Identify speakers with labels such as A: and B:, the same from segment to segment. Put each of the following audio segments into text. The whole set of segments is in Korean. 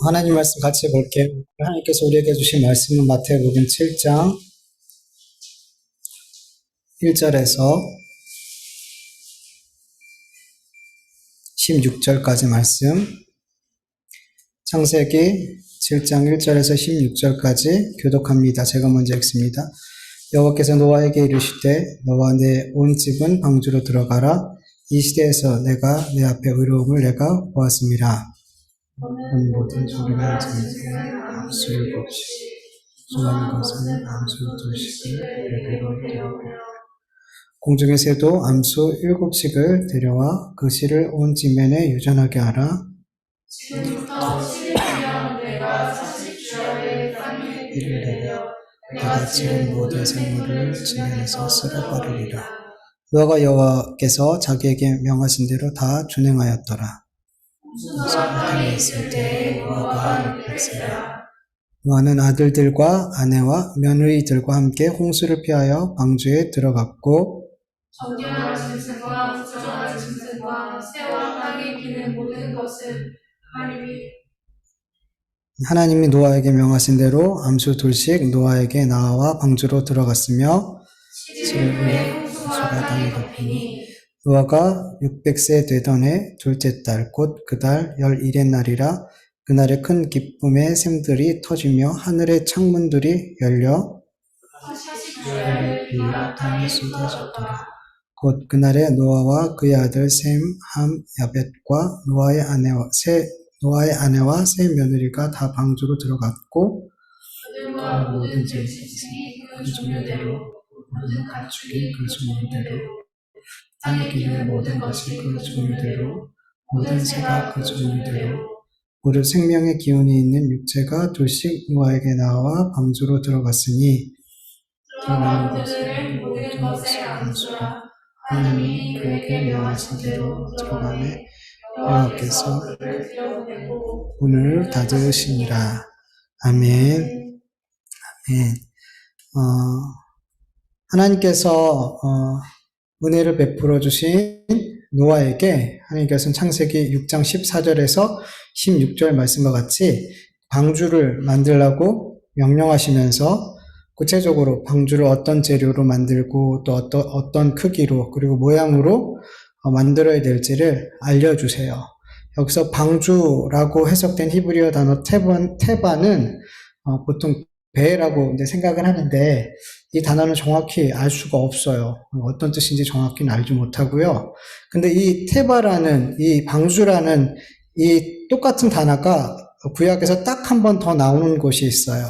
A: 하나님 말씀 같이 볼게요. 하나님께서 우리에게 주신 말씀은 마태복음 7장 1절에서 16절까지 말씀, 창세기 7장 1절에서 16절까지 교독합니다. 제가 먼저 읽습니다. 여호와께서 노아에게 이르시되 너와 내 온 집은 방주로 들어가라. 이 시대에서 내가 내 앞에 의로움을 내가 보았음이라. 모든 소리를 지르고 암수 7씩 좋아하는 것은 암수 2씩을 레벨로 데려오고 공중의 새도 암수 7씩을 데려와 그 실을 온 지면에 유전하게 하라.
B: 지금부터 7일이면 내가 40주야의 땅에 이를 내려
A: 내가 지은 모든 생물을 지면에서 쓸어버리리라. 노아가 여호와께서 자기에게 명하신 대로 다 준행하였더라.
B: 홍수가 땅에 있을 때에 노아가 600세라.
A: 노아는 아들들과 아내와 며느리들과 함께 홍수를 피하여 방주에 들어갔고
B: 정결한 짐승과 부정한 짐승과 새와 땅에 기는 모든 것은
A: 하나님이 노아에게 명하신 대로 암수 2씩 노아에게 나와 방주로 들어갔으며
B: 7일 후에 홍수가 땅에 덮이니
A: 노아가 600세 되던 해 둘째 달 곧 그 달 11의 날이라. 그날에 큰 기쁨의 샘들이 터지며 하늘의 창문들이 열려
B: 40주야의 비가 땅에 쏟아졌더라.
A: 곧 그날에 노아와 그의 아들 셈, 함, 야벳과 노아의 아내와 세 며느리가 다 방주로 들어갔고
B: 그들과 모든 제식이 그 종류대로 모든 가축이 그 종류대로 땅에 기는 모든 것이 그 종류대로 모든 새가 그 종류대로
A: 무릇 생명의 기운이 있는 육체가 둘씩 노아에게 나와 방주로 들어갔으니
B: 들어간 그들을 모든 것에 안수라. 하나님이 그에게 명하신 대로 들어가매 여호와께서 그를 들여보내고
A: 문을 닫으시니라. 아멘. 아멘. 하나님께서 은혜를 베풀어 주신 노아에게 하나님께서는 창세기 6장 14절에서 16절 말씀과 같이 방주를 만들라고 명령하시면서 구체적으로 방주를 어떤 재료로 만들고 또 어떤 크기로 그리고 모양으로 만들어야 될지를 알려주세요. 여기서 방주라고 해석된 히브리어 단어 테바는 보통 배라고 이제 생각을 하는데 이 단어는 정확히 알 수가 없어요. 어떤 뜻인지 정확히는 알지 못하고요. 근데 이 테바라는 이 방주라는 이 똑같은 단어가 구약에서 딱 한 번 더 나오는 곳이 있어요.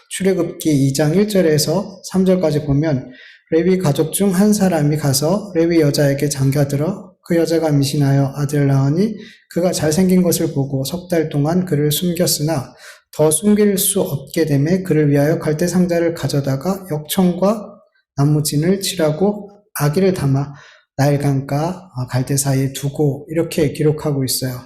A: 출애굽기 2장 1절에서 3절까지 보면 레위 가족 중 한 사람이 가서 레위 여자에게 장가들어 그 여자가 임신하여 아들 낳으니 그가 잘생긴 것을 보고 석 달 동안 그를 숨겼으나 더 숨길 수 없게 되매 그를 위하여 갈대 상자를 가져다가 역청과 나무진을 칠하고 아기를 담아 나일강과 갈대 사이에 두고 이렇게 기록하고 있어요.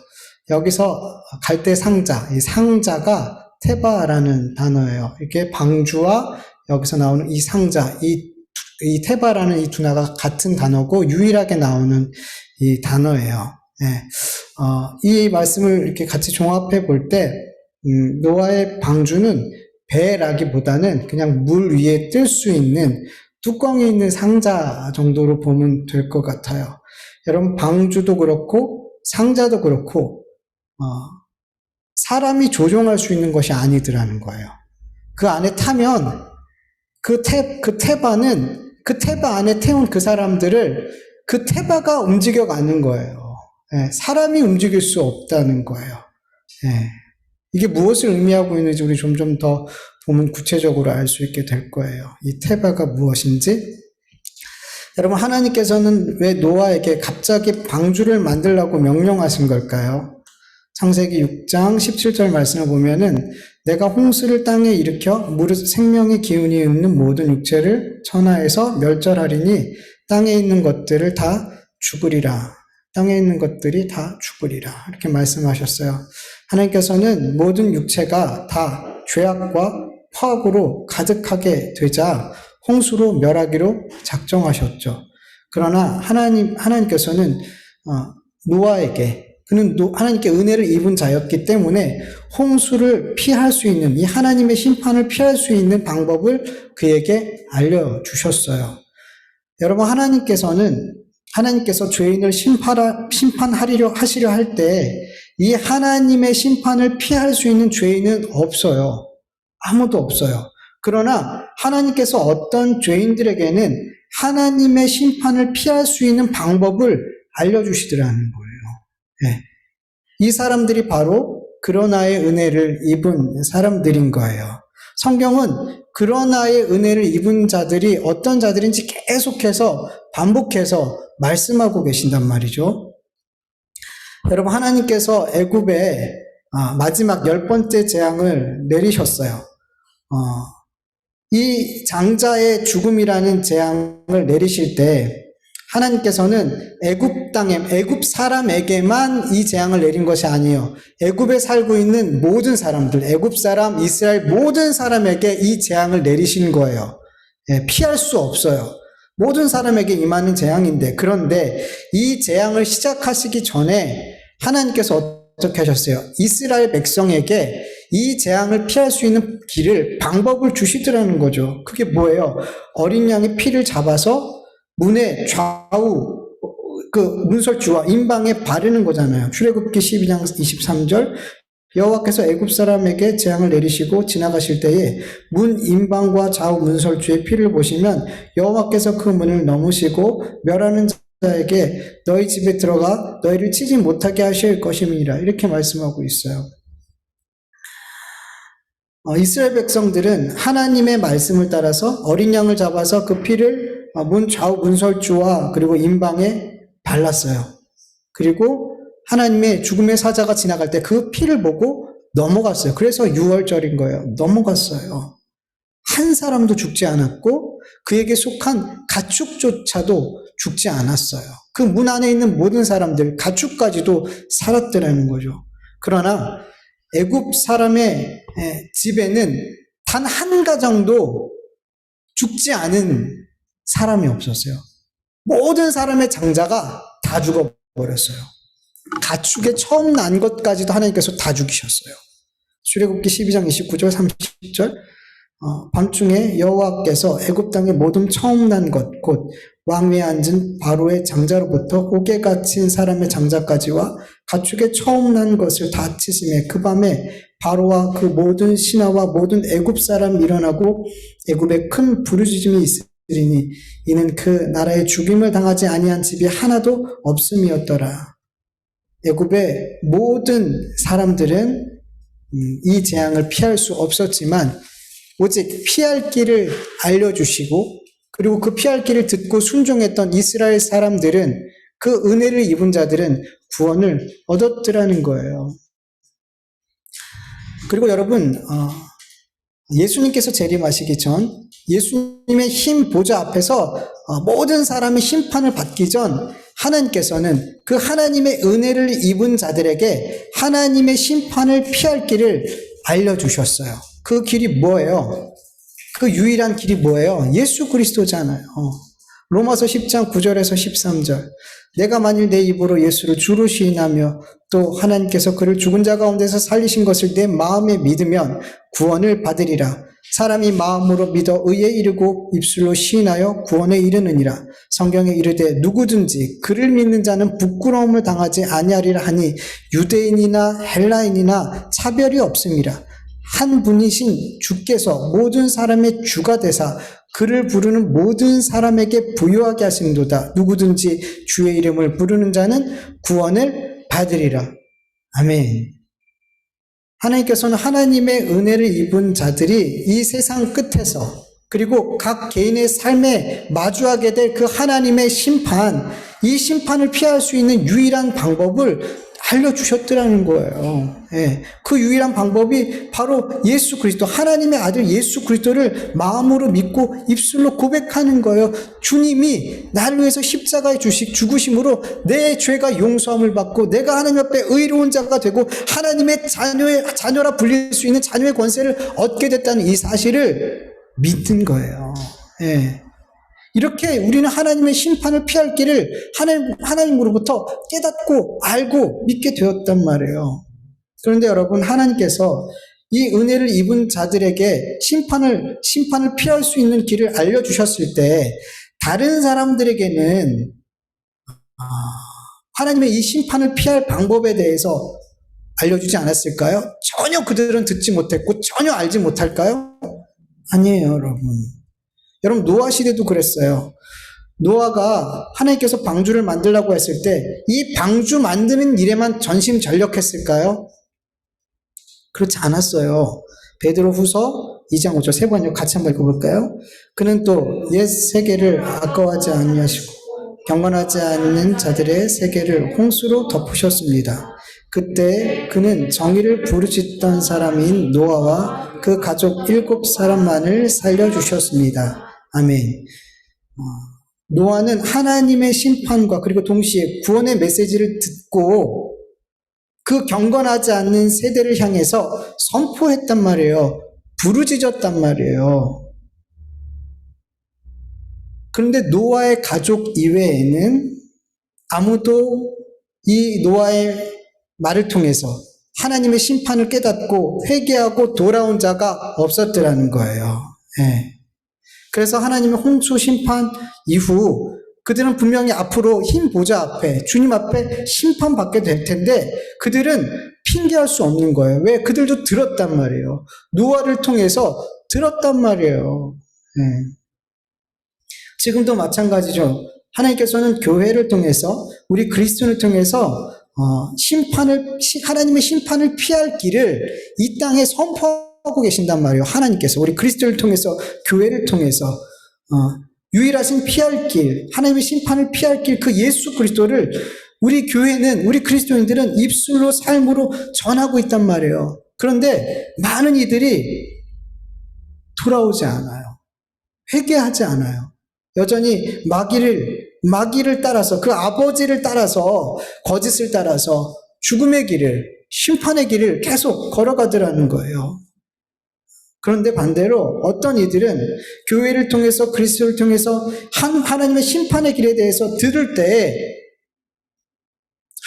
A: 여기서 갈대 상자, 이 상자가 테바라는 단어예요. 이게 방주와 여기서 나오는 이 상자, 이 테바라는 이 두 단어가 같은 단어고 유일하게 나오는 이 단어예요. 네. 이 말씀을 이렇게 같이 종합해 볼 때 노아의 방주는 배라기보다는 그냥 물 위에 뜰 수 있는 뚜껑이 있는 상자 정도로 보면 될 것 같아요. 여러분 방주도 그렇고 상자도 그렇고 사람이 조종할 수 있는 것이 아니더라는 거예요. 그 안에 타면 그 테바는 그 테바 안에 태운 그 사람들을 그 테바가 움직여가는 거예요. 예, 사람이 움직일 수 없다는 거예요. 예, 이게 무엇을 의미하고 있는지 우리 점점 더 보면 구체적으로 알 수 있게 될 거예요. 이 테바가 무엇인지. 여러분 하나님께서는 왜 노아에게 갑자기 방주를 만들라고 명령하신 걸까요? 창세기 6장 17절 말씀을 보면은 내가 홍수를 땅에 일으켜 무릇 생명의 기운이 있는 모든 육체를 천하에서 멸절하리니 땅에 있는 것들을 다 죽으리라. 땅에 있는 것들이 다 죽으리라. 이렇게 말씀하셨어요. 하나님께서는 모든 육체가 다 죄악과 파악으로 가득하게 되자 홍수로 멸하기로 작정하셨죠. 그러나 하나님께서는 노아에게 그는 하나님께 은혜를 입은 자였기 때문에 홍수를 피할 수 있는, 이 하나님의 심판을 피할 수 있는 방법을 그에게 알려주셨어요. 여러분, 하나님께서 죄인을 하시려 할 때 이 하나님의 심판을 피할 수 있는 죄인은 없어요. 아무도 없어요. 그러나 하나님께서 어떤 죄인들에게는 하나님의 심판을 피할 수 있는 방법을 알려주시더라는 거예요. 네. 이 사람들이 바로 그러나의 은혜를 입은 사람들인 거예요. 성경은 그러나의 은혜를 입은 자들이 어떤 자들인지 계속해서 반복해서 말씀하고 계신단 말이죠. 여러분, 하나님께서 애굽에 마지막 10번째 재앙을 내리셨어요. 이 장자의 죽음이라는 재앙을 내리실 때 하나님께서는 애굽 사람에게만 이 재앙을 내린 것이 아니에요. 애굽에 살고 있는 모든 사람들, 애굽 사람, 이스라엘 모든 사람에게 이 재앙을 내리신 거예요. 피할 수 없어요. 모든 사람에게 임하는 재앙인데, 그런데 이 재앙을 시작하시기 전에 하나님께서 어떻게 하셨어요? 이스라엘 백성에게 이 재앙을 피할 수 있는 방법을 주시더라는 거죠. 그게 뭐예요? 어린 양의 피를 잡아서 문의 좌우 문설주와 임방에 바르는 거잖아요. 출애굽기 12장 23절, 여호와께서 애굽 사람에게 재앙을 내리시고 지나가실 때에 문 임방과 좌우 문설주의 피를 보시면 여호와께서 그 문을 넘으시고 멸하는 자에게 너희 집에 들어가 너희를 치지 못하게 하실 것임이라, 이렇게 말씀하고 있어요. 이스라엘 백성들은 하나님의 말씀을 따라서 어린 양을 잡아서 그 피를 문 좌우 문설주와 그리고 임방에 발랐어요. 그리고 하나님의 죽음의 사자가 지나갈 때 그 피를 보고 넘어갔어요. 그래서 6월절인 거예요. 넘어갔어요. 한 사람도 죽지 않았고 그에게 속한 가축조차도 죽지 않았어요. 그 문 안에 있는 모든 사람들, 가축까지도 살았더라는 거죠. 그러나 애굽 사람의 집에는 단 한 가정도 죽지 않은 사람이 없었어요. 모든 사람의 장자가 다 죽어버렸어요. 가축의 처음 난 것까지도 하나님께서 다 죽이셨어요. 출애굽기 12장 29절 30절, 밤중에 여호와께서 애굽 땅의 모든 처음 난 것, 곧 왕위에 앉은 바로의 장자로부터 옥에 갇힌 사람의 장자까지와 가축의 처음 난 것을 다 치심에 그 밤에 바로와 그 모든 신하와 모든 애굽 사람이 일어나고 애굽에 큰 부르짖음이 있으리니 이는 그 나라의 죽임을 당하지 아니한 집이 하나도 없음이었더라. 애굽의 모든 사람들은 이 재앙을 피할 수 없었지만 오직 피할 길을 알려주시고, 그리고 그 피할 길을 듣고 순종했던 이스라엘 사람들은, 그 은혜를 입은 자들은 구원을 얻었더라는 거예요. 그리고 여러분, 예수님께서 재림하시기 전 예수님의 흰 보좌 앞에서 모든 사람의 심판을 받기 전 하나님께서는 그 하나님의 은혜를 입은 자들에게 하나님의 심판을 피할 길을 알려주셨어요. 그 길이 뭐예요? 그 유일한 길이 뭐예요? 예수 그리스도잖아요. 로마서 10장 9절에서 13절. 내가 만일 내 입으로 예수를 주로 시인하며 또 하나님께서 그를 죽은 자 가운데서 살리신 것을 내 마음에 믿으면 구원을 받으리라. 사람이 마음으로 믿어 의에 이르고 입술로 시인하여 구원에 이르느니라. 성경에 이르되 누구든지 그를 믿는 자는 부끄러움을 당하지 아니하리라 하니 유대인이나 헬라인이나 차별이 없음이라. 한 분이신 주께서 모든 사람의 주가 되사 그를 부르는 모든 사람에게 부유하게 하신도다. 누구든지 주의 이름을 부르는 자는 구원을 받으리라. 아멘. 하나님께서는 하나님의 은혜를 입은 자들이 이 세상 끝에서, 그리고 각 개인의 삶에 마주하게 될 그 하나님의 심판, 이 심판을 피할 수 있는 유일한 방법을 알려주셨더라는 거예요. 그 유일한 방법이 바로 예수 그리스도, 하나님의 아들 예수 그리스도를 마음으로 믿고 입술로 고백하는 거예요. 주님이 나를 위해서 십자가에 죽으심으로 내 죄가 용서함을 받고 내가 하나님 앞에 의로운 자가 되고 하나님의 자녀라 불릴 수 있는 자녀의 권세를 얻게 됐다는 이 사실을 믿는 거예요. 이렇게 우리는 하나님의 심판을 피할 길을 하나님으로부터 깨닫고 알고 믿게 되었단 말이에요. 그런데 여러분, 하나님께서 이 은혜를 입은 자들에게 심판을 피할 수 있는 길을 알려주셨을 때 다른 사람들에게는 하나님의 이 심판을 피할 방법에 대해서 알려주지 않았을까요? 전혀 그들은 듣지 못했고 전혀 알지 못할까요? 아니에요, 여러분. 여러분, 노아 시대도 그랬어요. 노아가 하나님께서 방주를 만들라고 했을 때 이 방주 만드는 일에만 전심전력했을까요? 그렇지 않았어요. 베드로후서 2장 5절 세 번요. 같이 한번 읽어볼까요? 그는 또 옛 세계를 아까워하지 아니하시고 경건하지 않는 자들의 세계를 홍수로 덮으셨습니다. 그때 그는 정의를 부르짖던 사람인 노아와 그 가족 7사람만을 살려주셨습니다. 아멘. 노아는 하나님의 심판과 그리고 동시에 구원의 메시지를 듣고 그 경건하지 않는 세대를 향해서 선포했단 말이에요. 부르짖었단 말이에요. 그런데 노아의 가족 이외에는 아무도 이 노아의 말을 통해서 하나님의 심판을 깨닫고 회개하고 돌아온 자가 없었더라는 거예요. 예. 그래서 하나님의 홍수 심판 이후 그들은 분명히 앞으로 흰 보좌 앞에 주님 앞에 심판받게 될 텐데 그들은 핑계할 수 없는 거예요. 왜? 그들도 들었단 말이에요. 노아를 통해서 들었단 말이에요. 예. 지금도 마찬가지죠. 하나님께서는 교회를 통해서 우리 그리스도를 통해서 하나님의 심판을 피할 길을 이 땅에 선포하고 계신단 말이에요. 하나님께서 우리 그리스도를 통해서 교회를 통해서 유일하신 피할 길, 하나님의 심판을 피할 길, 그 예수 그리스도를 우리 교회는, 우리 그리스도인들은 입술로 삶으로 전하고 있단 말이에요. 그런데 많은 이들이 돌아오지 않아요. 회개하지 않아요. 여전히 마귀를 따라서, 그 아버지를 따라서, 거짓을 따라서 죽음의 길을, 심판의 길을 계속 걸어가더라는 거예요. 그런데 반대로 어떤 이들은 교회를 통해서 그리스도를 통해서 하나님의 심판의 길에 대해서 들을 때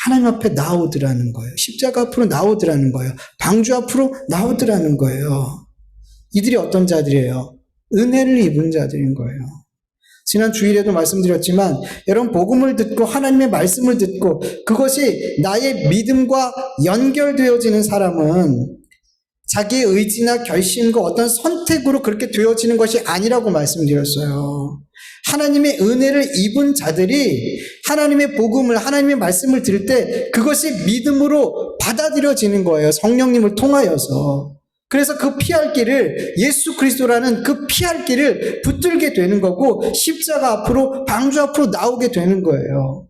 A: 하나님 앞에 나오더라는 거예요. 십자가 앞으로 나오더라는 거예요. 방주 앞으로 나오더라는 거예요. 이들이 어떤 자들이에요? 은혜를 입은 자들인 거예요. 지난 주일에도 말씀드렸지만 여러분, 복음을 듣고 하나님의 말씀을 듣고 그것이 나의 믿음과 연결되어지는 사람은 자기의 의지나 결심과 어떤 선택으로 그렇게 되어지는 것이 아니라고 말씀드렸어요. 하나님의 은혜를 입은 자들이 하나님의 복음을, 하나님의 말씀을 들을 때 그것이 믿음으로 받아들여지는 거예요. 성령님을 통하여서. 그래서 그 피할 길을, 예수 그리스도라는 그 피할 길을 붙들게 되는 거고 십자가 앞으로, 방주 앞으로 나오게 되는 거예요.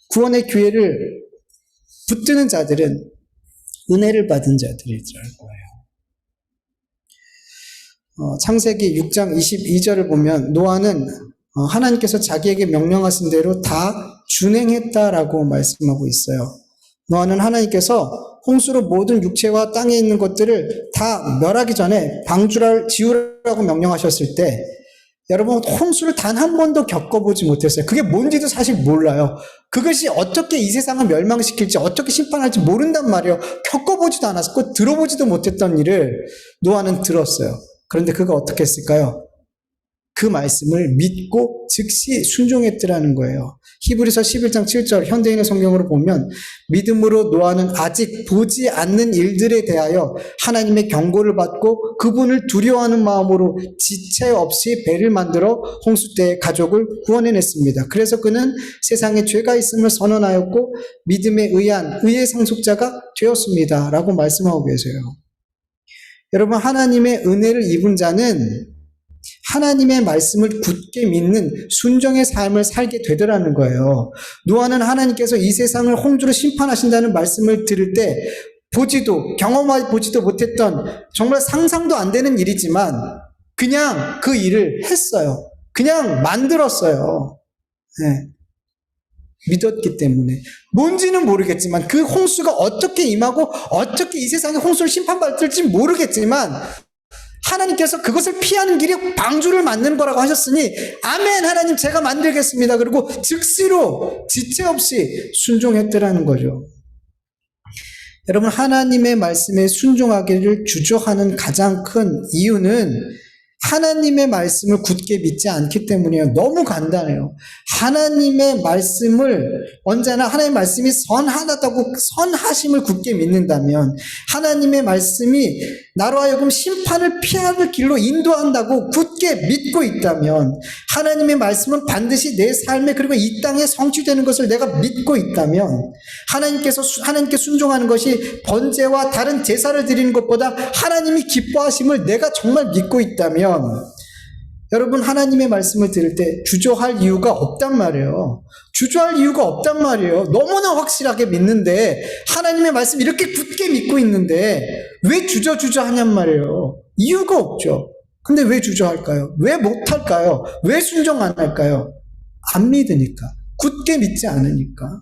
A: 구원의 기회를 붙드는 자들은 은혜를 받은 자들이더라는 거예요. 창세기 6장 22절을 보면 노아는 하나님께서 자기에게 명령하신 대로 다 준행했다라고 말씀하고 있어요. 노아는 하나님께서 홍수로 모든 육체와 땅에 있는 것들을 다 멸하기 전에 방주를 지으라고 명령하셨을 때 여러분, 홍수를 단 한 번도 겪어보지 못했어요. 그게 뭔지도 사실 몰라요. 그것이 어떻게 이 세상을 멸망시킬지, 어떻게 심판할지 모른단 말이에요. 겪어보지도 않았고 들어보지도 못했던 일을 노아는 들었어요. 그런데 그가 어떻게 했을까요? 그 말씀을 믿고 즉시 순종했더라는 거예요. 히브리서 11장 7절 현대인의 성경으로 보면 믿음으로 노아는 아직 보지 않는 일들에 대하여 하나님의 경고를 받고 그분을 두려워하는 마음으로 지체 없이 배를 만들어 홍수 때의 가족을 구원해냈습니다. 그래서 그는 세상에 죄가 있음을 선언하였고 믿음에 의한 의의 상속자가 되었습니다. 라고 말씀하고 계세요. 여러분, 하나님의 은혜를 입은 자는 하나님의 말씀을 굳게 믿는 순종의 삶을 살게 되더라는 거예요. 노아는 하나님께서 이 세상을 홍수로 심판하신다는 말씀을 들을 때 경험해 보지도 못했던 정말 상상도 안 되는 일이지만 그냥 그 일을 했어요. 그냥 만들었어요. 네. 믿었기 때문에. 뭔지는 모르겠지만 그 홍수가 어떻게 임하고 어떻게 이 세상에 홍수를 심판받을지 모르겠지만 하나님께서 그것을 피하는 길이 방주를 만드는 거라고 하셨으니 아멘 하나님 제가 만들겠습니다. 그리고 즉시로 지체 없이 순종했더라는 거죠. 여러분 하나님의 말씀에 순종하기를 주저하는 가장 큰 이유는 하나님의 말씀을 굳게 믿지 않기 때문이에요. 너무 간단해요. 하나님의 말씀을 언제나 하나님의 말씀이 선하다고 선하심을 굳게 믿는다면 하나님의 말씀이 나로 하여금 심판을 피하는 길로 인도한다고 굳게 믿고 있다면 하나님의 말씀은 반드시 내 삶에 그리고 이 땅에 성취되는 것을 내가 믿고 있다면 하나님께 순종하는 것이 번제와 다른 제사를 드리는 것보다 하나님이 기뻐하심을 내가 정말 믿고 있다면 여러분 하나님의 말씀을 들을 때 주저할 이유가 없단 말이에요. 주저할 이유가 없단 말이에요. 너무나 확실하게 믿는데 하나님의 말씀 이렇게 굳게 믿고 있는데 왜 주저하냔 말이에요. 이유가 없죠. 근데 왜 주저할까요? 왜 못할까요? 왜 순종 안 할까요? 안 믿으니까. 굳게 믿지 않으니까.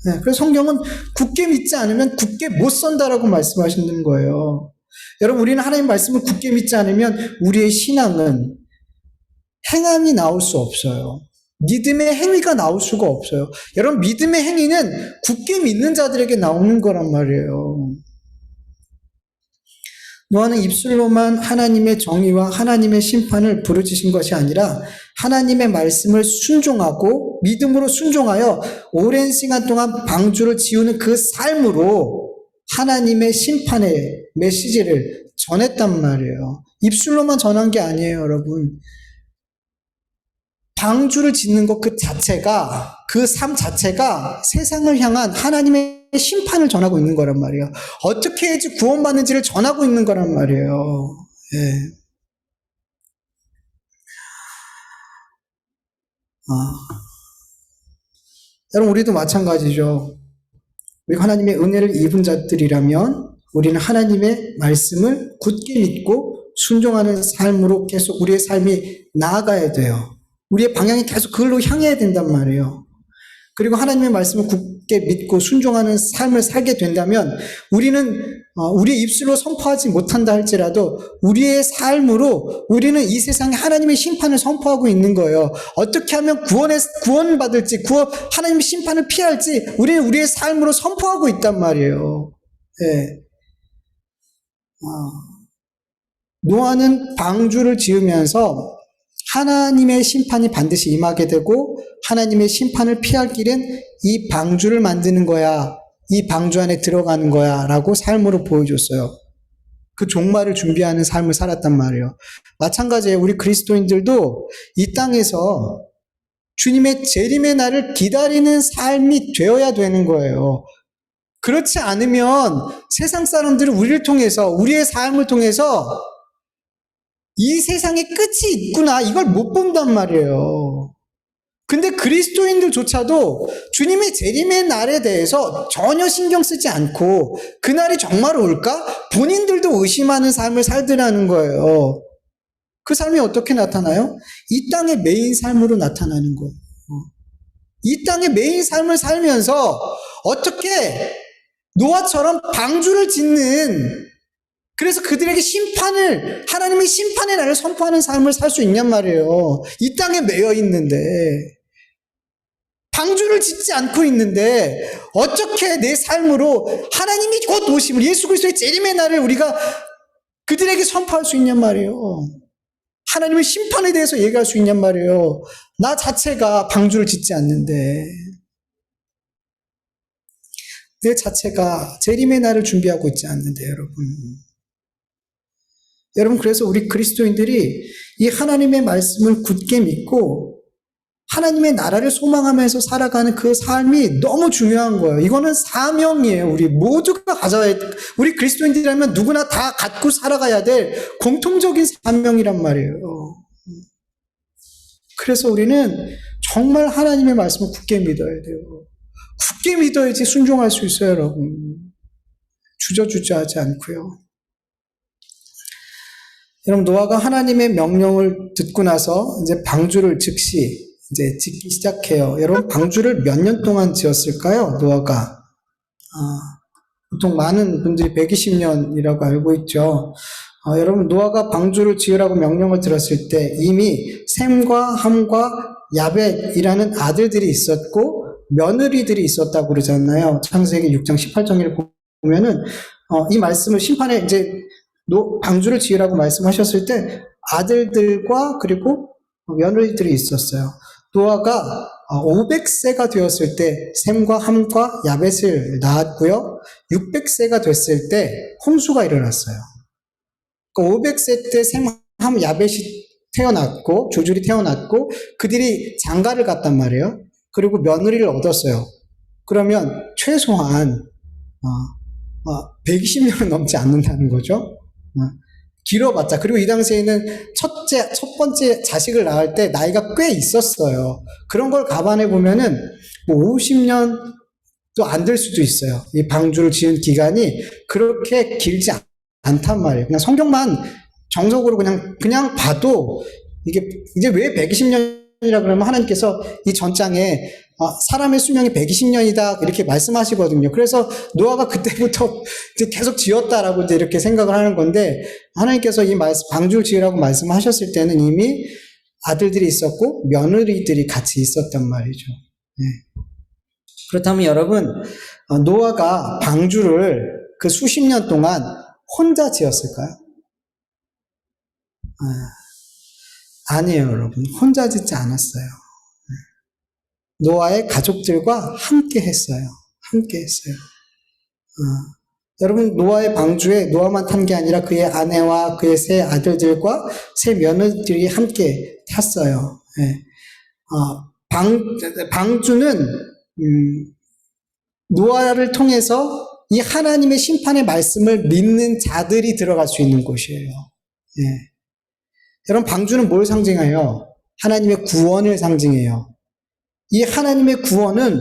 A: 네, 그래서 성경은 굳게 믿지 않으면 굳게 못 선다라고 말씀하시는 거예요. 여러분 우리는 하나님 말씀을 굳게 믿지 않으면 우리의 신앙은 행함이 나올 수 없어요. 믿음의 행위가 나올 수가 없어요. 여러분 믿음의 행위는 굳게 믿는 자들에게 나오는 거란 말이에요. 노아는 입술로만 하나님의 정의와 하나님의 심판을 부르짖은 것이 아니라 하나님의 말씀을 순종하고 믿음으로 순종하여 오랜 시간 동안 방주를 지우는 그 삶으로 하나님의 심판의 메시지를 전했단 말이에요. 입술로만 전한 게 아니에요, 여러분. 방주를 짓는 것 그 자체가, 그 삶 자체가 세상을 향한 하나님의 심판을 전하고 있는 거란 말이에요. 어떻게 해야지 구원받는지를 전하고 있는 거란 말이에요. 예. 여러분, 우리도 마찬가지죠. 우리가 하나님의 은혜를 입은 자들이라면 우리는 하나님의 말씀을 굳게 믿고 순종하는 삶으로 계속 우리의 삶이 나아가야 돼요. 우리의 방향이 계속 그걸로 향해야 된단 말이에요. 그리고 하나님의 말씀을 굳게 믿고 순종하는 삶을 살게 된다면 우리는 우리의 입술로 선포하지 못한다 할지라도 우리의 삶으로 우리는 이 세상에 하나님의 심판을 선포하고 있는 거예요. 어떻게 하면 구원받을지 하나님의 심판을 피할지 우리는 우리의 삶으로 선포하고 있단 말이에요. 네. 노아는 방주를 지으면서 하나님의 심판이 반드시 임하게 되고 하나님의 심판을 피할 길은 이 방주를 만드는 거야. 이 방주 안에 들어가는 거야. 라고 삶으로 보여줬어요. 그 종말을 준비하는 삶을 살았단 말이에요. 마찬가지예요. 우리 그리스도인들도 이 땅에서 주님의 재림의 날을 기다리는 삶이 되어야 되는 거예요. 그렇지 않으면 세상 사람들은 우리를 통해서 우리의 삶을 통해서 이 세상에 끝이 있구나 이걸 못 본단 말이에요. 근데 그리스도인들조차도 주님의 재림의 날에 대해서 전혀 신경 쓰지 않고 그날이 정말 올까? 본인들도 의심하는 삶을 살더라는 거예요. 그 삶이 어떻게 나타나요? 이 땅의 메인 삶으로 나타나는 거예요. 이 땅의 메인 삶을 살면서 어떻게 노아처럼 방주를 짓는 그래서 그들에게 하나님의 심판의 날을 선포하는 삶을 살 수 있냔 말이에요. 이 땅에 매여 있는데, 방주를 짓지 않고 있는데, 어떻게 내 삶으로 하나님이 곧 오심을, 예수 그리스도의 재림의 날을 우리가 그들에게 선포할 수 있냔 말이에요. 하나님의 심판에 대해서 얘기할 수 있냔 말이에요. 나 자체가 방주를 짓지 않는데, 내 자체가 재림의 날을 준비하고 있지 않는데, 여러분. 여러분 그래서 우리 그리스도인들이 이 하나님의 말씀을 굳게 믿고 하나님의 나라를 소망하면서 살아가는 그 삶이 너무 중요한 거예요. 이거는 사명이에요. 우리 모두가 가져야 우리 그리스도인들이라면 누구나 다 갖고 살아가야 될 공통적인 사명이란 말이에요. 그래서 우리는 정말 하나님의 말씀을 굳게 믿어야 돼요. 굳게 믿어야지 순종할 수 있어요, 여러분. 주저주저하지 않고요. 여러분, 노아가 하나님의 명령을 듣고 나서 이제 방주를 즉시 이제 짓기 시작해요. 여러분, 방주를 몇 년 동안 지었을까요? 노아가. 보통 많은 분들이 120년이라고 알고 있죠. 여러분, 노아가 방주를 지으라고 명령을 들었을 때 이미 셈과 함과 야벳이라는 아들들이 있었고 며느리들이 있었다고 그러잖아요. 창세기 6장 18절을 보면은 이 말씀을 심판에 이제 방주를 지으라고 말씀하셨을 때 아들들과 그리고 며느리들이 있었어요. 노아가 500세가 되었을 때 셈과 함과 야벳을 낳았고요. 600세가 됐을 때 홍수가 일어났어요. 500세 때 셈, 함, 야벳이 태어났고 조줄이 태어났고 그들이 장가를 갔단 말이에요. 그리고 며느리를 얻었어요. 그러면 최소한 120년은 넘지 않는다는 거죠. 길어봤자. 그리고 이 당시에는 첫 번째 자식을 낳을 때 나이가 꽤 있었어요. 그런 걸 감안해 보면은 뭐 50년도 안 될 수도 있어요. 이 방주를 지은 기간이 그렇게 길지 않단 말이에요. 그냥 성경만 정석으로 그냥 봐도 이제 왜 120년이라 그러면 하나님께서 이 전장에 사람의 수명이 120년이다 이렇게 말씀하시거든요. 그래서 노아가 그때부터 이제 계속 지었다라고 이제 이렇게 생각을 하는 건데 하나님께서 이 방주를 지으라고 말씀하셨을 때는 이미 아들들이 있었고 며느리들이 같이 있었단 말이죠. 네. 그렇다면 여러분, 노아가 방주를 그 수십 년 동안 혼자 지었을까요? 아니에요, 여러분. 혼자 짓지 않았어요. 노아의 가족들과 함께 했어요. 함께 했어요. 여러분, 노아의 방주에 노아만 탄 게 아니라 그의 아내와 그의 세 아들들과 세 며느리들이 함께 탔어요. 네. 방주는 노아를 통해서 이 하나님의 심판의 말씀을 믿는 자들이 들어갈 수 있는 곳이에요. 네. 여러분, 방주는 뭘 상징해요? 하나님의 구원을 상징해요. 이 하나님의 구원은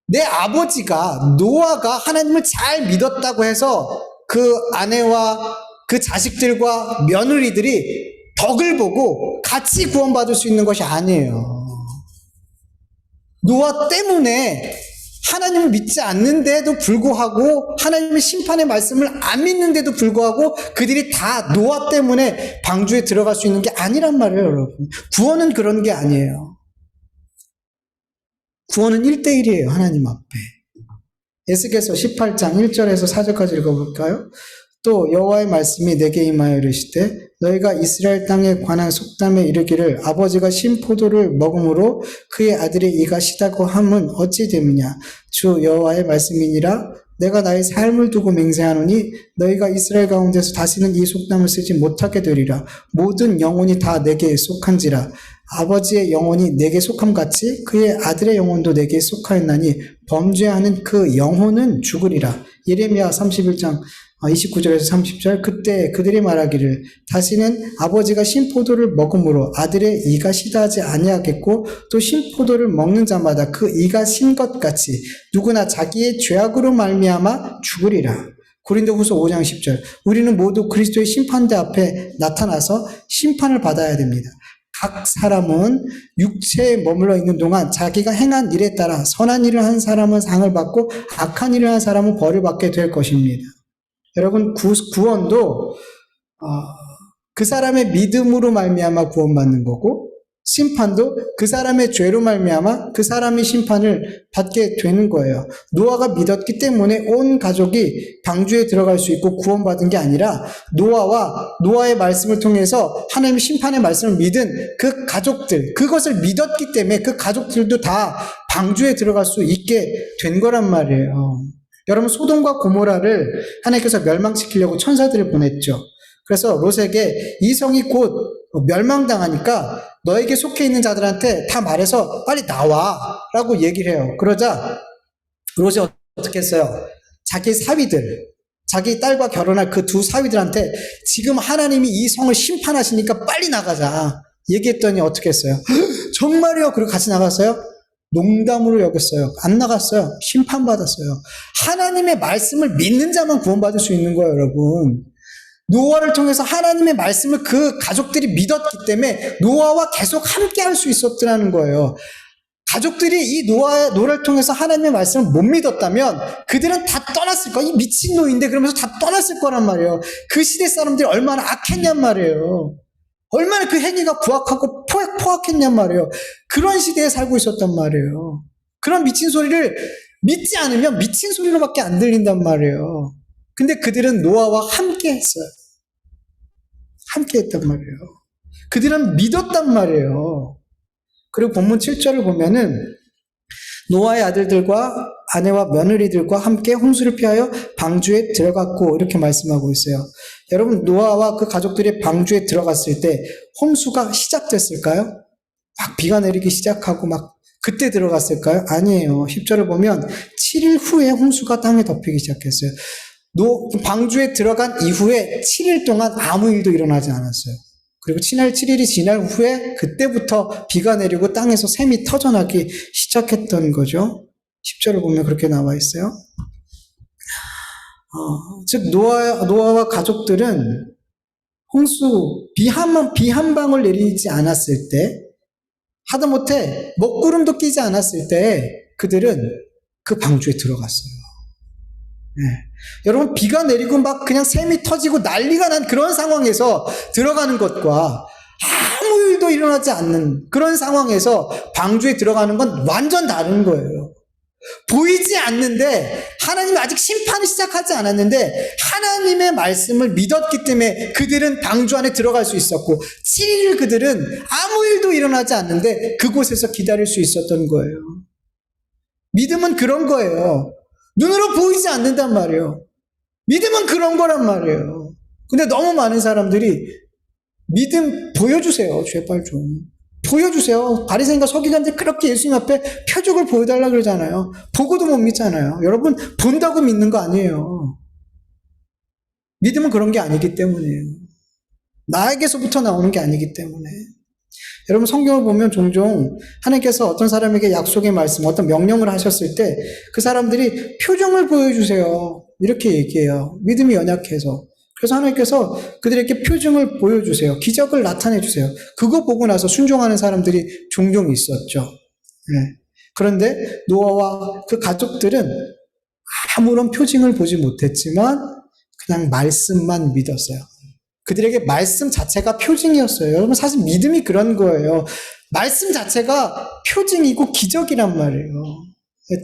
A: 내 아버지가 노아가 하나님을 잘 믿었다고 해서 그 아내와 그 자식들과 며느리들이 덕을 보고 같이 구원받을 수 있는 것이 아니에요. 노아 때문에 하나님을 믿지 않는데도 불구하고 하나님의 심판의 말씀을 안 믿는데도 불구하고 그들이 다 노아 때문에 방주에 들어갈 수 있는 게 아니란 말이에요, 여러분. 구원은 그런 게 아니에요. 구원은 1대1이에요, 하나님 앞에. 에스겔서 18장 1절에서 4절까지 읽어볼까요? 또 여호와의 말씀이 내게 임하여 이르시되 너희가 이스라엘 땅에 관한 속담에 이르기를 아버지가 신 포도를 먹음으로 그의 아들의 이가 시다고 함은 어찌 됨이냐. 주 여호와의 말씀이니라. 내가 나의 삶을 두고 맹세하노니 너희가 이스라엘 가운데서 다시는 이 속담을 쓰지 못하게 되리라. 모든 영혼이 다 내게 속한지라. 아버지의 영혼이 내게 속함 같이 그의 아들의 영혼도 내게 속하였나니 범죄하는 그 영혼은 죽으리라. 예레미야 31장 29절에서 30절. 그때 그들이 말하기를 다시는 아버지가 신포도를 먹음으로 아들의 이가 시다하지 아니하겠고 또 신포도를 먹는 자마다 그 이가 신 것 같이 누구나 자기의 죄악으로 말미암아 죽으리라. 고린도후서 5장 10절. 우리는 모두 그리스도의 심판대 앞에 나타나서 심판을 받아야 됩니다. 각 사람은 육체에 머물러 있는 동안 자기가 행한 일에 따라 선한 일을 한 사람은 상을 받고 악한 일을 한 사람은 벌을 받게 될 것입니다. 여러분, 구원도 그 사람의 믿음으로 말미암아 구원받는 거고 심판도 그 사람의 죄로 말미암아 그 사람이 심판을 받게 되는 거예요. 노아가 믿었기 때문에 온 가족이 방주에 들어갈 수 있고 구원받은 게 아니라 노아와 노아의 말씀을 통해서 하나님의 심판의 말씀을 믿은 그 가족들, 그것을 믿었기 때문에 그 가족들도 다 방주에 들어갈 수 있게 된 거란 말이에요. 여러분, 소돔과 고모라를 하나님께서 멸망시키려고 천사들을 보냈죠. 그래서 롯에게 이 성이 곧 멸망당하니까 너에게 속해 있는 자들한테 다 말해서 빨리 나와 라고 얘기를 해요. 그러자 롯이 어떻게 했어요? 자기 사위들, 자기 딸과 결혼할 그 두 사위들한테 지금 하나님이 이 성을 심판하시니까 빨리 나가자 얘기했더니 어떻게 했어요? 정말이요? 그리고 같이 나갔어요? 농담으로 여겼어요. 안 나갔어요. 심판받았어요. 하나님의 말씀을 믿는 자만 구원받을 수 있는 거예요, 여러분. 노아를 통해서 하나님의 말씀을 그 가족들이 믿었기 때문에 노아와 계속 함께 할 수 있었더라는 거예요. 가족들이 이 노아를 통해서 하나님의 말씀을 못 믿었다면 그들은 다 떠났을 거야. 이 미친놈인데 그러면서 다 떠났을 거란 말이에요. 그 시대 사람들이 얼마나 악했냔 말이에요. 얼마나 그 행위가 부악하고 포악했냔 말이에요. 그런 시대에 살고 있었단 말이에요. 그런 미친 소리를 믿지 않으면 미친 소리로밖에 안 들린단 말이에요. 근데 그들은 노아와 함께 했어요. 함께 했단 말이에요. 그들은 믿었단 말이에요. 그리고 본문 7절을 보면은 노아의 아들들과 아내와 며느리들과 함께 홍수를 피하여 방주에 들어갔고 이렇게 말씀하고 있어요. 여러분, 노아와 그 가족들이 방주에 들어갔을 때 홍수가 시작됐을까요? 막 비가 내리기 시작하고 막 그때 들어갔을까요? 아니에요. 10절을 보면 7일 후에 홍수가 땅에 덮이기 시작했어요. 방주에 들어간 이후에 7일 동안 아무 일도 일어나지 않았어요. 그리고 7일이 지날 후에 그때부터 비가 내리고 땅에서 샘이 터져나기 시작했던 거죠. 10절을 보면 그렇게 나와 있어요. 즉 노아와 가족들은 홍수 비 한 방울 내리지 않았을 때, 하다못해 먹구름도 끼지 않았을 때 그들은 그 방주에 들어갔어요. 네. 여러분, 비가 내리고 막 그냥 샘이 터지고 난리가 난 그런 상황에서 들어가는 것과 아무 일도 일어나지 않는 그런 상황에서 방주에 들어가는 건 완전 다른 거예요. 보이지 않는데, 하나님이 아직 심판이 시작하지 않았는데 하나님의 말씀을 믿었기 때문에 그들은 방주 안에 들어갈 수 있었고, 7일 그들은 아무 일도 일어나지 않는데 그곳에서 기다릴 수 있었던 거예요. 믿음은 그런 거예요. 눈으로 보이지 않는단 말이에요. 믿음은 그런 거란 말이에요. 근데 너무 많은 사람들이 믿음 보여주세요. 제발 좀 보여주세요. 바리새인과 서기관들 그렇게 예수님 앞에 표적을 보여달라 그러잖아요. 보고도 못 믿잖아요. 여러분, 본다고 믿는 거 아니에요. 믿음은 그런 게 아니기 때문이에요. 나에게서부터 나오는 게 아니기 때문에. 여러분, 성경을 보면 종종 하나님께서 어떤 사람에게 약속의 말씀, 어떤 명령을 하셨을 때 그 사람들이 표정을 보여주세요. 이렇게 얘기해요. 믿음이 연약해서. 그래서 하나님께서 그들에게 표정을 보여주세요. 기적을 나타내주세요. 그거 보고 나서 순종하는 사람들이 종종 있었죠. 네. 그런데 노아와 그 가족들은 아무런 표징을 보지 못했지만 그냥 말씀만 믿었어요. 그들에게 말씀 자체가 표징이었어요. 여러분, 사실 믿음이 그런 거예요. 말씀 자체가 표징이고 기적이란 말이에요.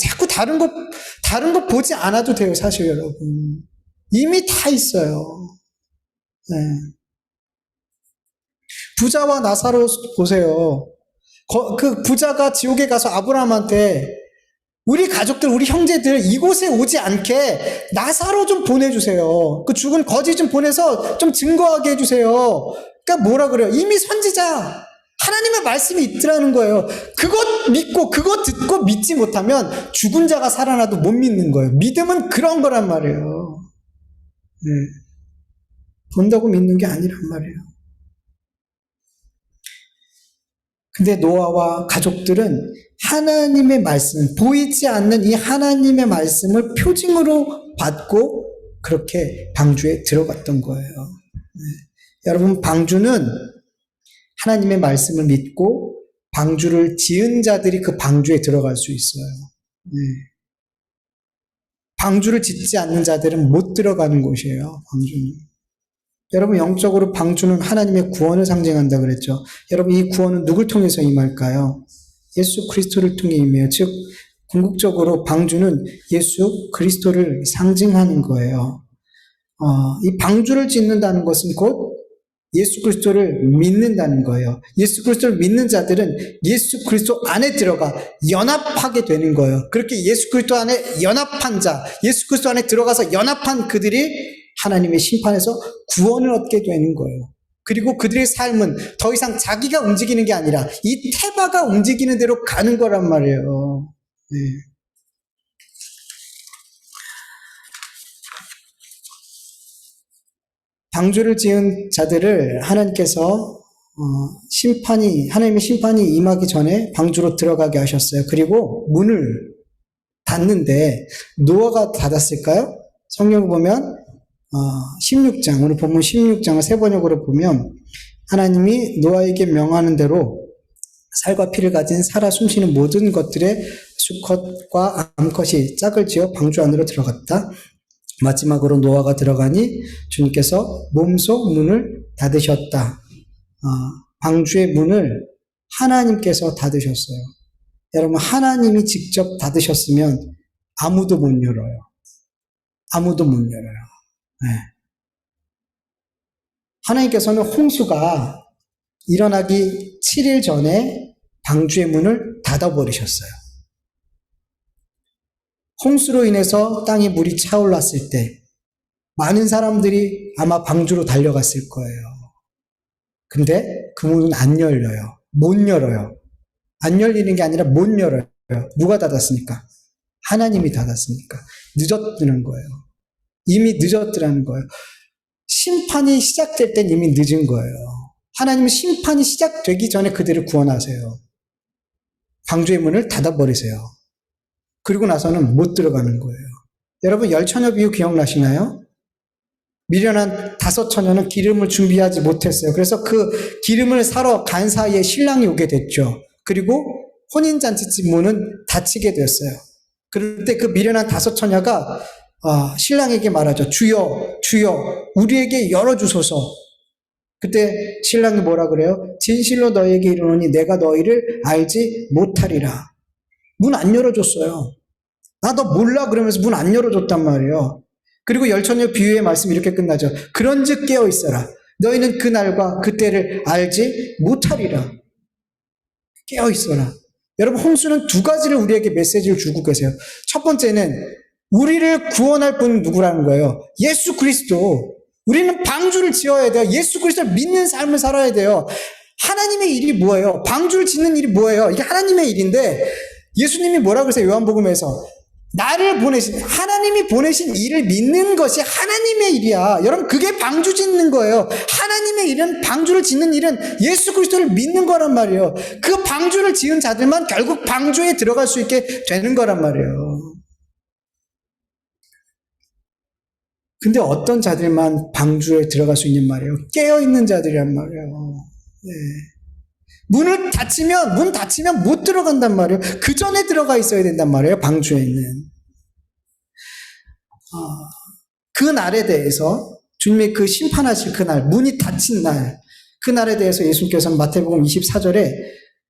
A: 자꾸 다른 거 보지 않아도 돼요, 사실 여러분. 이미 다 있어요. 네. 부자와 나사로 보세요. 그 부자가 지옥에 가서 아브라함한테 우리 가족들, 우리 형제들 이곳에 오지 않게 나사로 좀 보내주세요. 그 죽은 거지 좀 보내서 좀 증거하게 해주세요. 그러니까 뭐라 그래요? 이미 선지자, 하나님의 말씀이 있더라는 거예요. 그것 믿고 그것 듣고 믿지 못하면 죽은 자가 살아나도 못 믿는 거예요. 믿음은 그런 거란 말이에요. 네. 본다고 믿는 게 아니란 말이에요. 근데 노아와 가족들은 하나님의 말씀, 보이지 않는 이 하나님의 말씀을 표징으로 받고 그렇게 방주에 들어갔던 거예요. 네. 여러분, 방주는 하나님의 말씀을 믿고 방주를 지은 자들이 그 방주에 들어갈 수 있어요. 네. 방주를 짓지 않는 자들은 못 들어가는 곳이에요, 방주는. 여러분, 영적으로 방주는 하나님의 구원을 상징한다 그랬죠. 여러분, 이 구원은 누굴 통해서 임할까요? 예수 그리스도를 통해 임해요. 즉, 궁극적으로 방주는 예수 그리스도를 상징하는 거예요. 이 방주를 짓는다는 것은 곧 예수 그리스도를 믿는다는 거예요. 예수 그리스도를 믿는 자들은 예수 그리스도 안에 들어가 연합하게 되는 거예요. 그렇게 예수 그리스도 안에 연합한 자, 예수 그리스도 안에 들어가서 연합한 그들이 하나님의 심판에서 구원을 얻게 되는 거예요. 그리고 그들의 삶은 더 이상 자기가 움직이는 게 아니라 이 태바가 움직이는 대로 가는 거란 말이에요. 네. 방주를 지은 자들을 하나님께서 하나님의 심판이 임하기 전에 방주로 들어가게 하셨어요. 그리고 문을 닫는데 노아가 닫았을까요? 성경을 보면 16장, 오늘 본문 16장을 세 번역으로 보면 하나님이 노아에게 명하는 대로 살과 피를 가진 살아 숨쉬는 모든 것들의 수컷과 암컷이 짝을 지어 방주 안으로 들어갔다. 마지막으로 노아가 들어가니 주님께서 몸소 문을 닫으셨다. 방주의 문을 하나님께서 닫으셨어요. 여러분, 하나님이 직접 닫으셨으면 아무도 못 열어요. 아무도 못 열어요. 네. 하나님께서는 홍수가 일어나기 7일 전에 방주의 문을 닫아버리셨어요. 홍수로 인해서 땅에 물이 차올랐을 때 많은 사람들이 아마 방주로 달려갔을 거예요. 근데 그 문은 안 열려요. 못 열어요. 안 열리는 게 아니라 못 열어요. 누가 닫았습니까? 하나님이 닫았으니까. 늦었다는 거예요. 이미 늦었더라는 거예요. 심판이 시작될 땐 이미 늦은 거예요. 하나님은 심판이 시작되기 전에 그들을 구원하세요. 방주의 문을 닫아버리세요. 그리고 나서는 못 들어가는 거예요. 여러분, 열처녀 비유 기억나시나요? 미련한 5처녀는 기름을 준비하지 못했어요. 그래서 그 기름을 사러 간 사이에 신랑이 오게 됐죠. 그리고 혼인잔치집 문은 닫히게 되었어요. 그럴 때 그 미련한 5처녀가 신랑에게 말하죠. 주여, 주여, 우리에게 열어주소서. 그때 신랑이 뭐라 그래요? 진실로 너희에게 이르노니 내가 너희를 알지 못하리라. 문 안 열어줬어요. 나 너 몰라 그러면서 문 안 열어줬단 말이에요. 그리고 열처녀 비유의 말씀이 이렇게 끝나죠. 그런즉 깨어있어라. 너희는 그날과 그때를 알지 못하리라. 깨어있어라. 여러분, 홍수는 두 가지를 우리에게 메시지를 주고 계세요. 첫 번째는 우리를 구원할 분은 누구라는 거예요? 예수 그리스도. 우리는 방주를 지어야 돼요. 예수 그리스도를 믿는 삶을 살아야 돼요. 하나님의 일이 뭐예요? 방주를 짓는 일이 뭐예요? 이게 하나님의 일인데 예수님이 뭐라고 그러세요? 요한복음에서 나를 보내신, 하나님이 보내신 일을 믿는 것이 하나님의 일이야. 여러분, 그게 방주 짓는 거예요. 하나님의 일은, 방주를 짓는 일은 예수 그리스도를 믿는 거란 말이에요. 그 방주를 지은 자들만 결국 방주에 들어갈 수 있게 되는 거란 말이에요. 근데 어떤 자들만 방주에 들어갈 수 있는 말이에요? 깨어있는 자들이란 말이에요. 네. 문 닫히면 못 들어간단 말이에요. 그 전에 들어가 있어야 된단 말이에요, 방주에는. 그 날에 대해서, 주님의 그 심판하실 그날, 문이 닫힌 날, 그 날에 대해서 예수님께서는 마태복음 24절에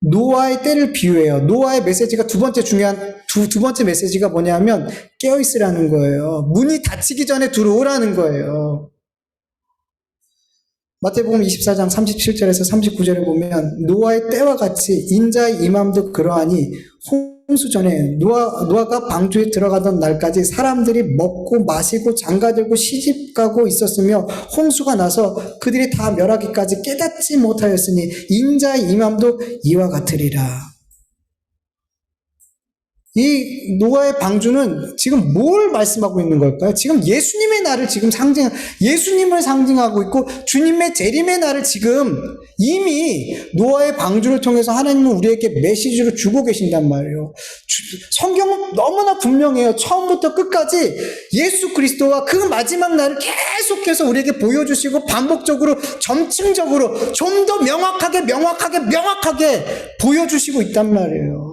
A: 노아의 때를 비유해요. 노아의 메시지가 두 번째 메시지가 뭐냐면 깨어있으라는 거예요. 문이 닫히기 전에 들어오라는 거예요. 마태복음 24장 37절에서 39절에 보면 노아의 때와 같이 인자의 임함도 그러하니 홍수 전에 노아가 방주에 들어가던 날까지 사람들이 먹고 마시고 장가들고 시집가고 있었으며 홍수가 나서 그들이 다 멸하기까지 깨닫지 못하였으니 인자의 임함도 이와 같으리라. 이 노아의 방주는 지금 뭘 말씀하고 있는 걸까요? 지금 예수님의 날을 지금 예수님을 상징하고 있고 주님의 재림의 날을 지금 이미 노아의 방주를 통해서 하나님은 우리에게 메시지로 주고 계신단 말이에요. 성경은 너무나 분명해요. 처음부터 끝까지 예수 그리스도와 그 마지막 날을 계속해서 우리에게 보여주시고 반복적으로 점층적으로 좀 더 명확하게 보여주시고 있단 말이에요.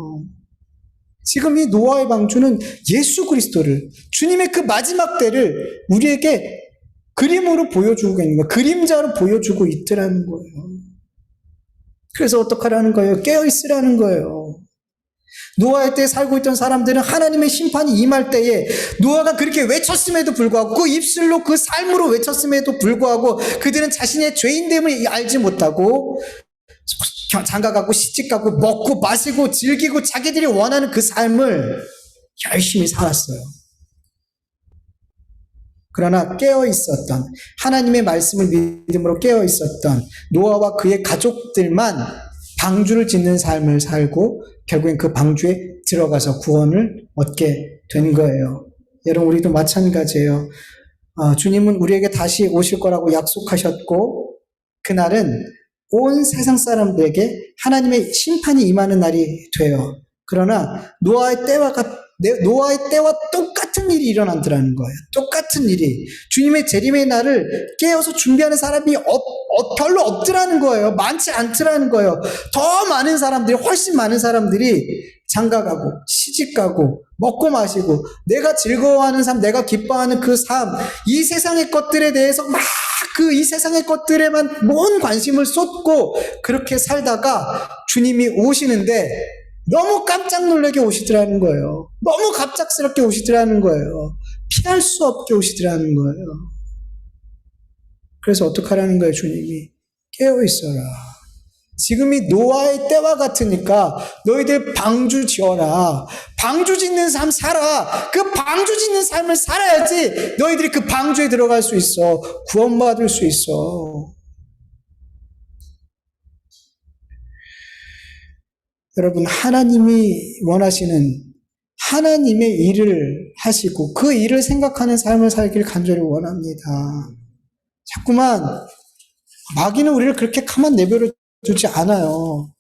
A: 지금 이 노아의 방주는 예수 그리스도를, 주님의 그 마지막 때를 우리에게 그림으로 보여주고 있는 거예요. 그림자로 보여주고 있더라는 거예요. 그래서 어떡하라는 거예요? 깨어있으라는 거예요. 노아의 때에 살고 있던 사람들은 하나님의 심판이 임할 때에 노아가 그렇게 외쳤음에도 불구하고 그 입술로 그 삶으로 외쳤음에도 불구하고 그들은 자신의 죄인됨을 알지 못하고 장가가고 시집가고 먹고 마시고 즐기고 자기들이 원하는 그 삶을 열심히 살았어요. 그러나 깨어있었던, 하나님의 말씀을 믿음으로 깨어있었던 노아와 그의 가족들만 방주를 짓는 삶을 살고 결국엔 그 방주에 들어가서 구원을 얻게 된 거예요. 여러분, 우리도 마찬가지예요. 주님은 우리에게 다시 오실 거라고 약속하셨고 그날은 온 세상 사람들에게 하나님의 심판이 임하는 날이 돼요. 그러나 노아의 때와 똑같은 똑같은 일이 일어나더라는 거예요. 똑같은 일이. 주님의 재림의 날을 깨어서 준비하는 사람이 별로 없더라는 거예요. 많지 않더라는 거예요. 더 많은 사람들이, 훨씬 많은 사람들이 장가가고 시집가고 먹고 마시고 내가 즐거워하는 삶, 내가 기뻐하는 그 삶, 이 세상의 것들에 대해서 막 이 세상의 것들에만 먼 관심을 쏟고 그렇게 살다가 주님이 오시는데 너무 깜짝 놀라게 오시더라는 거예요. 너무 갑작스럽게 오시더라는 거예요. 피할 수 없게 오시더라는 거예요. 그래서 어떡하라는 거예요, 주님이? 깨어있어라. 지금이 노아의 때와 같으니까 너희들 방주 지어라. 방주 짓는 삶 살아. 그 방주 짓는 삶을 살아야지 너희들이 그 방주에 들어갈 수 있어. 구원받을 수 있어. 여러분, 하나님이 원하시는 하나님의 일을 하시고 그 일을 생각하는 삶을 살길 간절히 원합니다. 자꾸만 마귀는 우리를 그렇게 가만 내버려 두지 않아요.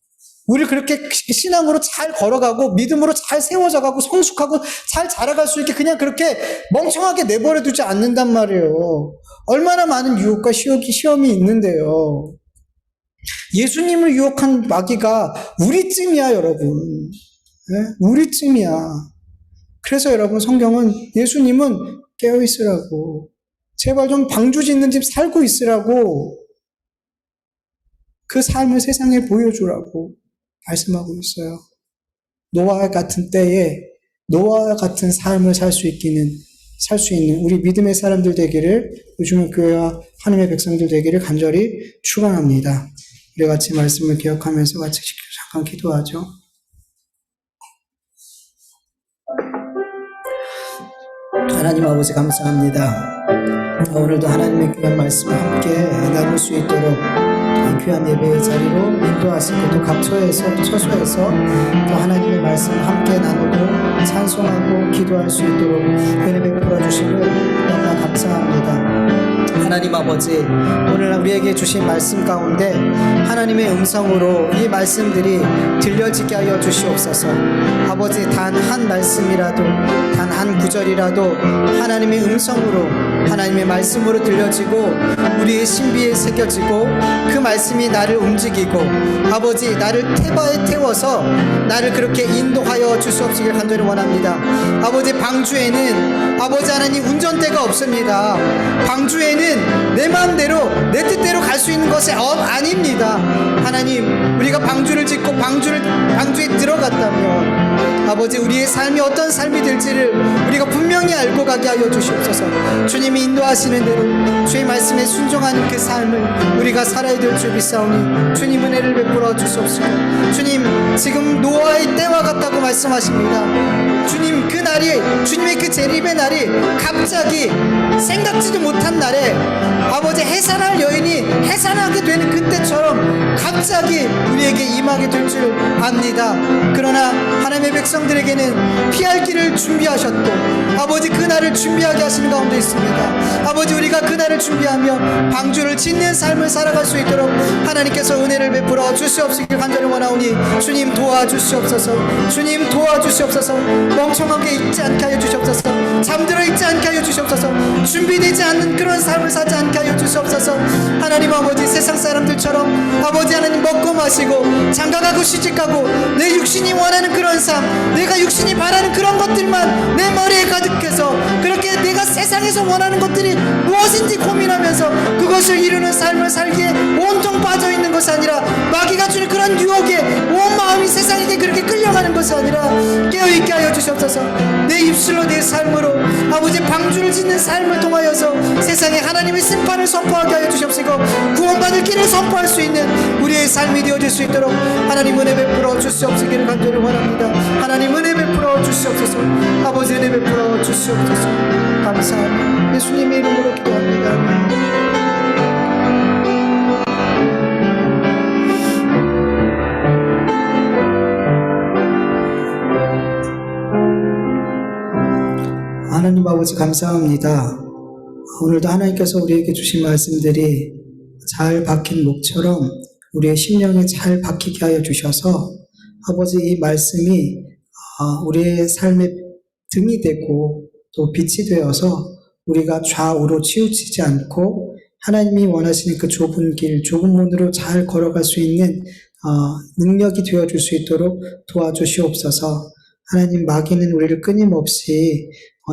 A: 우리를 그렇게 신앙으로 잘 걸어가고 믿음으로 잘 세워져가고 성숙하고 잘 자라갈 수 있게 그냥 그렇게 멍청하게 내버려 두지 않는단 말이에요. 얼마나 많은 유혹과 시험이 있는데요. 예수님을 유혹한 마귀가 우리쯤이야, 여러분. 네? 우리쯤이야. 그래서 여러분, 성경은 예수님은 깨어있으라고, 제발 좀 방주 짓는 집 살고 있으라고, 그 삶을 세상에 보여주라고 말씀하고 있어요. 노아와 같은 때에 노아와 같은 삶을 살 수 있는 우리 믿음의 사람들 되기를, 요즘의 교회와 하나님의 백성들 되기를 간절히 축원합니다. 우리 같이 말씀을 기억하면서 같이 잠깐 기도하죠. 하나님 아버지 감사합니다. 오늘도 하나님의 귀한 말씀을 함께 나눌 수 있도록 귀한 예배의 자리로 인도하시고 또 각처에서 처소에서 또 하나님의 말씀을 함께 나누고 찬송하고 기도할 수 있도록 은혜 베풀어 주심을 너무나 감사합니다. 하나님 아버지, 오늘 우리에게 주신 말씀 가운데 하나님의 음성으로 이 말씀들이 들려지게 하여 주시옵소서. 아버지, 단 한 말씀이라도, 단 한 구절이라도 하나님의 음성으로, 하나님의 말씀으로 들려지고 우리의 신비에 새겨지고 그 말씀이 나를 움직이고 아버지, 나를 태바에 태워서 나를 그렇게 인도하여 주시옵시길 간절히 원합니다. 아버지, 방주에는 아버지 하나님 운전대가 없습니다. 방주에는 내 마음대로 내 뜻대로 갈 수 있는 것이 아닙니다. 하나님, 우리가 방주를 짓고 방주에 들어갔다면 아버지, 우리의 삶이 어떤 삶이 될지를 우리가 분명히 알고 가게 하여 주시옵소서. 주님이 인도하시는 대로 주의 말씀에 순종하는 그 삶을 우리가 살아야 될 줄 믿사오니 주님 은혜를 베풀어 주시옵소서. 주님, 지금 노아의 때와 같다고 말씀하십니다. 주님, 그 날이, 주님의 그 재림의 날이 갑자기 생각지도 못한 날에 아버지 해산할 여인이 해산하게 되는 그때처럼 갑자기 우리에게 임하게 될 줄 압니다. 그러나 하나님의 백성들에게는 피할 길을 준비하셨고 아버지, 그 날을 준비하게 하시는 가운데 있습니다. 아버지, 우리가 그 날을 준비하며 방주를 짓는 삶을 살아갈 수 있도록 하나님께서 은혜를 베풀어 주시옵시길 간절히 원하오니 주님 도와주시옵소서. 주님 도와주시옵소서. 멍청하게 있지 않게 하여 주시옵소서. 잠들어 있지 않게 하여 주시옵소서. 준비되지 않는 그런 삶을 살지 않게 하여 주시옵소서. 하나님 아버지, 세상 사람들처럼 아버지 하나님 먹고 마시고 장가가고 시집가고 내 육신이 원하는 그런 삶, 내가 육신이 바라는 그런 것들만 내 머리에 가득해서 그렇게 내가 세상에서 원하는 것들이 무엇인지 고민하면서 그것을 이루는 삶을 살기에 온통 빠져있는 것이 아니라 마귀가 주는 그런 유혹에 온 마음이 세상에게 그렇게 끌려가는 것이 아니라 깨어있게 하여 주시옵소서. 내 입술로 내 삶으로 아버지 방주를 짓는 삶을 통하여서 세상에 하나님의 심판을 선포하게 하여 주시옵시고 구원받을 길을 선포할 수 있는 우리의 삶이 되어질 수 있도록 하나님 은혜 베풀어 주시옵시기를 간절히 원합니다. 하나님 은혜 베풀어 주시옵소서. 아버지 은혜 베풀어 주시옵소서. 감사합니다. 예수님의 이름으로 기도합니다. 아멘. 하나님 아버지 감사합니다. 오늘도 하나님께서 우리에게 주신 말씀들이 잘 박힌 목처럼 우리의 심령에 잘 박히게 하여 주셔서 아버지, 이 말씀이 우리의 삶의 등이 되고 또 빛이 되어서 우리가 좌우로 치우치지 않고 하나님이 원하시는 그 좁은 길, 좁은 문으로 잘 걸어갈 수 있는 능력이 되어줄 수 있도록 도와주시옵소서. 하나님, 마귀는 우리를 끊임없이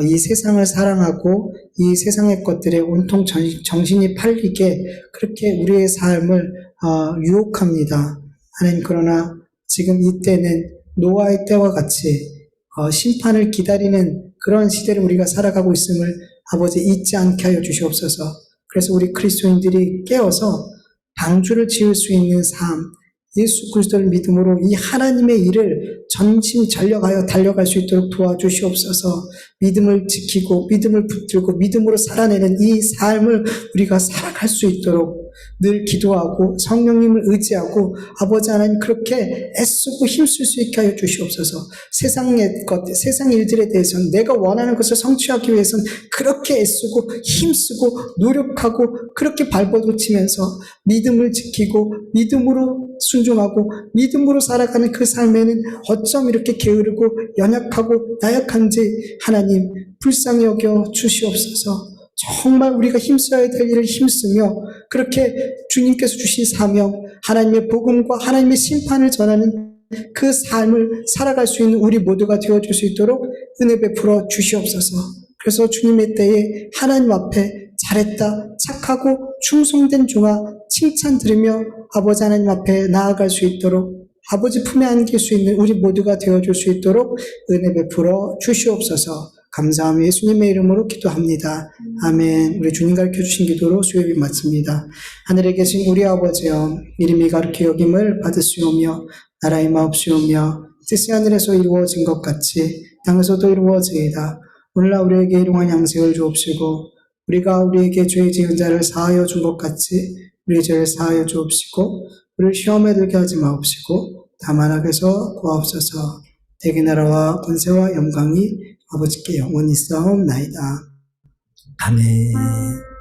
A: 이 세상을 사랑하고 이 세상의 것들에 온통 정신이 팔리게 그렇게 우리의 삶을 유혹합니다. 하나님, 그러나 지금 이때는 노아의 때와 같이 심판을 기다리는 그런 시대를 우리가 살아가고 있음을 아버지 잊지 않게 하여 주시옵소서. 그래서 우리 그리스도인들이 깨어서 방주를 지을 수 있는 삶, 예수 그리스도를 믿음으로 이 하나님의 일을 전심전력하여 달려갈 수 있도록 도와주시옵소서. 믿음을 지키고 믿음을 붙들고 믿음으로 살아내는 이 삶을 우리가 살아갈 수 있도록 늘 기도하고 성령님을 의지하고 아버지 하나님 그렇게 애쓰고 힘쓸 수 있게 하여 주시옵소서. 세상의 것, 세상 일들에 대해서는 내가 원하는 것을 성취하기 위해서는 그렇게 애쓰고 힘쓰고 노력하고 그렇게 발버둥치면서 믿음을 지키고 믿음으로 순종하고 믿음으로 살아가는 그 삶에는 어쩜 이렇게 게으르고 연약하고 나약한지 하나님 불쌍히 여겨 주시옵소서. 정말 우리가 힘써야 될 일을 힘쓰며 그렇게 주님께서 주신 사명, 하나님의 복음과 하나님의 심판을 전하는 그 삶을 살아갈 수 있는 우리 모두가 되어줄 수 있도록 은혜 베풀어 주시옵소서. 그래서 주님의 때에 하나님 앞에 잘했다, 착하고 충성된 종아 칭찬 들으며 아버지 하나님 앞에 나아갈 수 있도록 아버지 품에 안길 수 있는 우리 모두가 되어줄 수 있도록 은혜 베풀어 주시옵소서. 감사하며 예수님의 이름으로 기도합니다. 아멘. 우리 주님 가르쳐주신 기도로 수요일 마칩니다. 하늘에 계신 우리 아버지여, 이름이 가르쳐 여김을 받으시오며 나라의 마옵시오며 뜻이 하늘에서 이루어진 것 같이 땅에서도 이루어지이다. 오늘날 우리에게 일용할 양식을 주옵시고 우리가 우리에게 죄 지은 자를 사하여 준 것 같이 우리 죄를 사하여 주옵시고 우리를 시험에 들게 하지 마옵시고 다만 악에서 구하옵소서. 대개 나라와 권세와 영광이 아버지께 영원히 싸움나이다. 아멘.